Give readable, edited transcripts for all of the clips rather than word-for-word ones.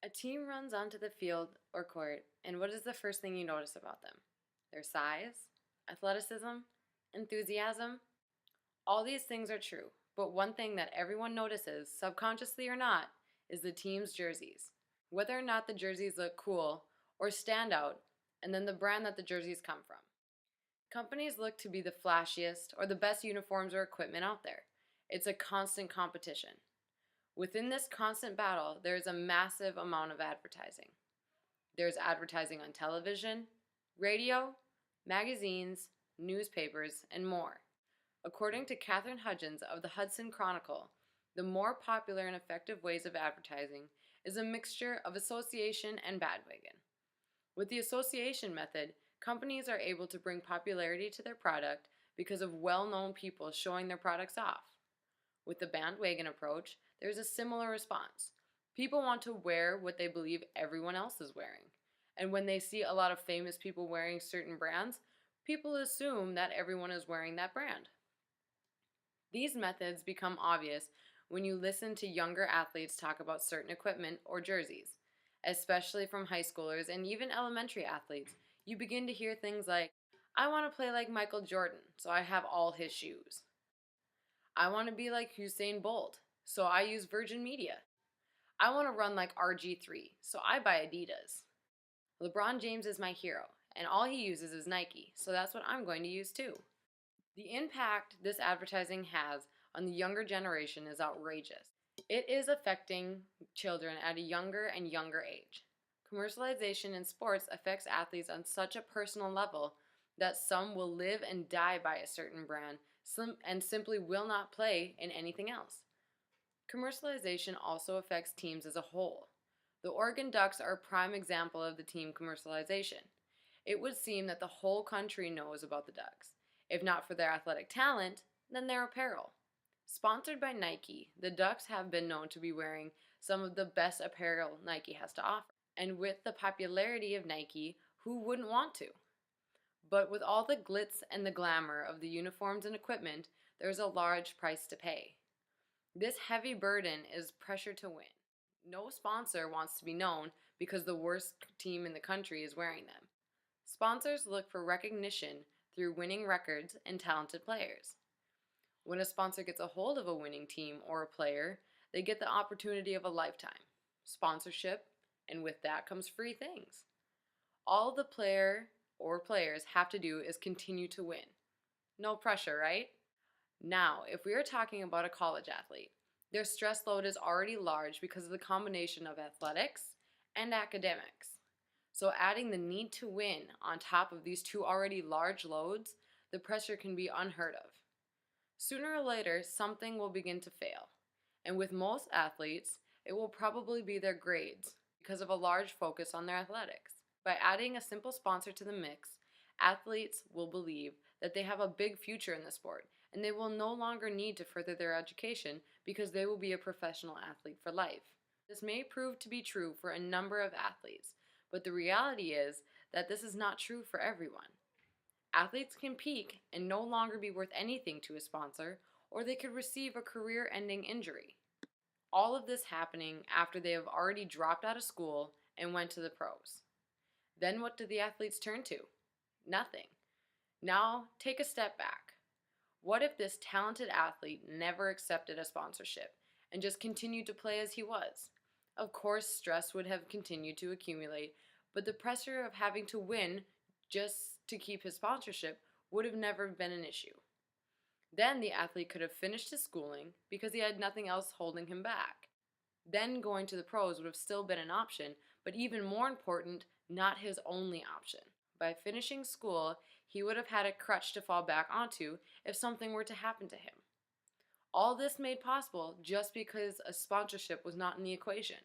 A team runs onto the field or court, and what is the first thing you notice about them? Their size, athleticism, enthusiasm? All these things are true, but one thing that everyone notices, subconsciously or not, is the team's jerseys. Whether or not the jerseys look cool or stand out, and then the brand that the jerseys come from. Companies look to be the flashiest or the best uniforms or equipment out there. It's a constant competition. Within this constant battle, there is a massive amount of advertising. There's advertising on television, radio, magazines, newspapers, and more. According to Katherine Hudgens of the Hudson Chronicle, the more popular and effective ways of advertising is a mixture of association and bandwagon. With the association method, companies are able to bring popularity to their product because of well-known people showing their products off. With the bandwagon approach, there's a similar response. People want to wear what they believe everyone else is wearing. And when they see a lot of famous people wearing certain brands, people assume that everyone is wearing that brand. These methods become obvious when you listen to younger athletes talk about certain equipment or jerseys. Especially from high schoolers and even elementary athletes, you begin to hear things like, I want to play like Michael Jordan, so I have all his shoes. I want to be like Usain Bolt, so I use Virgin Media. I want to run like RG3, so I buy Adidas. LeBron James is my hero, and all he uses is Nike, so that's what I'm going to use too. The impact this advertising has on the younger generation is outrageous. It is affecting children at a younger and younger age. Commercialization in sports affects athletes on such a personal level that some will live and die by a certain brand and simply will not play in anything else. Commercialization also affects teams as a whole. The Oregon Ducks are a prime example of the team commercialization. It would seem that the whole country knows about the Ducks. If not for their athletic talent, then their apparel. Sponsored by Nike, the Ducks have been known to be wearing some of the best apparel Nike has to offer. And with the popularity of Nike, who wouldn't want to? But with all the glitz and the glamour of the uniforms and equipment, there's a large price to pay. This heavy burden is pressure to win. No sponsor wants to be known because the worst team in the country is wearing them. Sponsors look for recognition through winning records and talented players. When a sponsor gets a hold of a winning team or a player, they get the opportunity of a lifetime, sponsorship, and with that comes free things. All the player or players have to do is continue to win. No pressure, right? Now, if we are talking about a college athlete, their stress load is already large because of the combination of athletics and academics. So adding the need to win on top of these two already large loads, the pressure can be unheard of. Sooner or later, something will begin to fail. And with most athletes, it will probably be their grades because of a large focus on their athletics. By adding a simple sponsor to the mix, athletes will believe that they have a big future in the sport and they will no longer need to further their education because they will be a professional athlete for life. This may prove to be true for a number of athletes, but the reality is that this is not true for everyone. Athletes can peak and no longer be worth anything to a sponsor, or they could receive a career-ending injury. All of this happening after they have already dropped out of school and went to the pros. Then what do the athletes turn to? Nothing. Now, take a step back. What if this talented athlete never accepted a sponsorship and just continued to play as he was? Of course, stress would have continued to accumulate, but the pressure of having to win just to keep his sponsorship would have never been an issue. Then the athlete could have finished his schooling because he had nothing else holding him back. Then going to the pros would have still been an option, but even more important, not his only option. By finishing school, he would have had a crutch to fall back onto if something were to happen to him. All this made possible just because a sponsorship was not in the equation.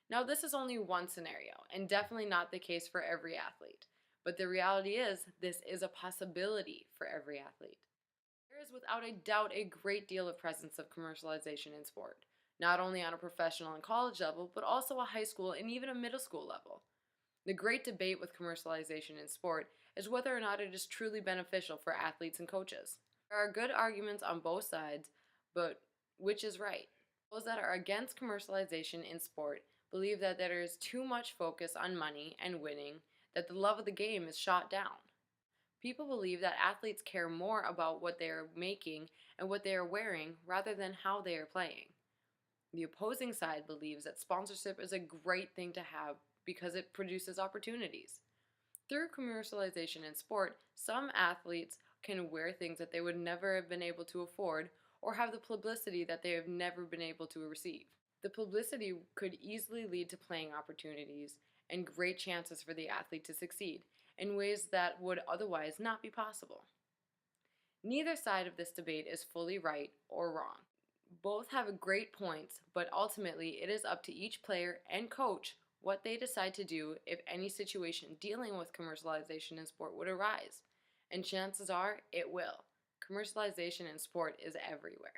Now, this is only one scenario, and definitely not the case for every athlete. But the reality is, this is a possibility for every athlete. There is without a doubt a great deal of presence of commercialization in sport, not only on a professional and college level, but also a high school and even a middle school level. The great debate with commercialization in sport is whether or not it is truly beneficial for athletes and coaches. There are good arguments on both sides, but which is right? Those that are against commercialization in sport believe that there is too much focus on money and winning that the love of the game is shot down. People believe that athletes care more about what they are making and what they are wearing rather than how they are playing. The opposing side believes that sponsorship is a great thing to have because it produces opportunities. Through commercialization in sport, some athletes can wear things that they would never have been able to afford or have the publicity that they have never been able to receive. The publicity could easily lead to playing opportunities and great chances for the athlete to succeed in ways that would otherwise not be possible. Neither side of this debate is fully right or wrong. Both have great points, but ultimately it is up to each player and coach what they decide to do if any situation dealing with commercialization in sport would arise. And chances are it will. Commercialization in sport is everywhere.